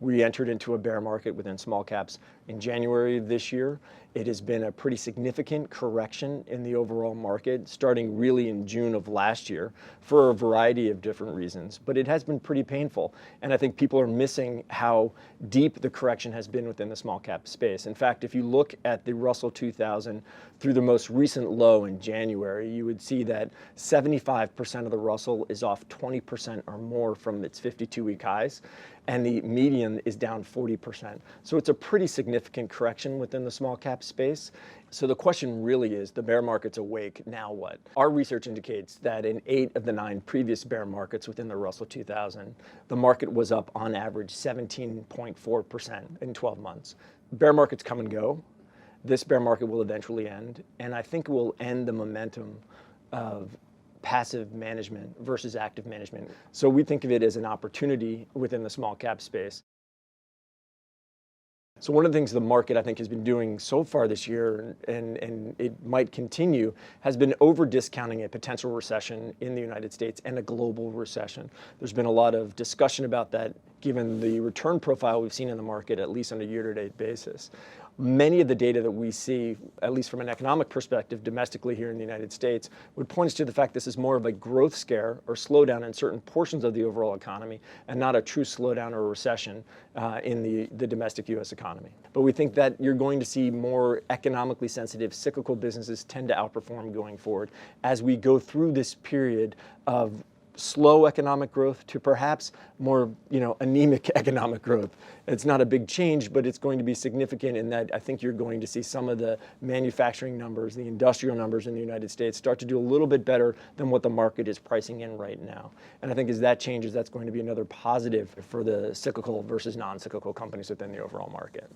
We entered into a bear market within small caps in January of this year. It has been a pretty significant correction in the overall market, starting really in June of last year for a variety of different reasons. But it has been pretty painful. And I think people are missing how deep the correction has been within the small cap space. In fact, if you look at the Russell 2000 through the most recent low in January, you would see that 75% of the Russell is off 20% or more from its 52-week highs, and the median is down 40%. So it's a pretty significant correction within the small cap space. So the question really is, the bear market's awake, now what? Our research indicates that in 8 of the 9 previous bear markets within the Russell 2000, the market was up on average 17.4% in 12 months. Bear markets come and go. This bear market will eventually end, and I think it will end the momentum of passive management versus active management. So we think of it as an opportunity within the small cap space. So one of the things the market, I think, has been doing so far this year, and it might continue, has been over-discounting a potential recession in the United States and a global recession. There's been a lot of discussion about that given the return profile we've seen in the market, at least on a year-to-date basis. Many of the data that we see, at least from an economic perspective domestically here in the United States, would point us to the fact this is more of a growth scare or slowdown in certain portions of the overall economy and not a true slowdown or recession in the domestic U.S. economy. But we think that you're going to see more economically sensitive cyclical businesses tend to outperform going forward as we go through this period of slow economic growth to perhaps more, anemic economic growth. It's not a big change, but it's going to be significant in that I think you're going to see some of the manufacturing numbers, the industrial numbers in the United States start to do a little bit better than what the market is pricing in right now. And I think as that changes, that's going to be another positive for the cyclical versus non-cyclical companies within the overall market.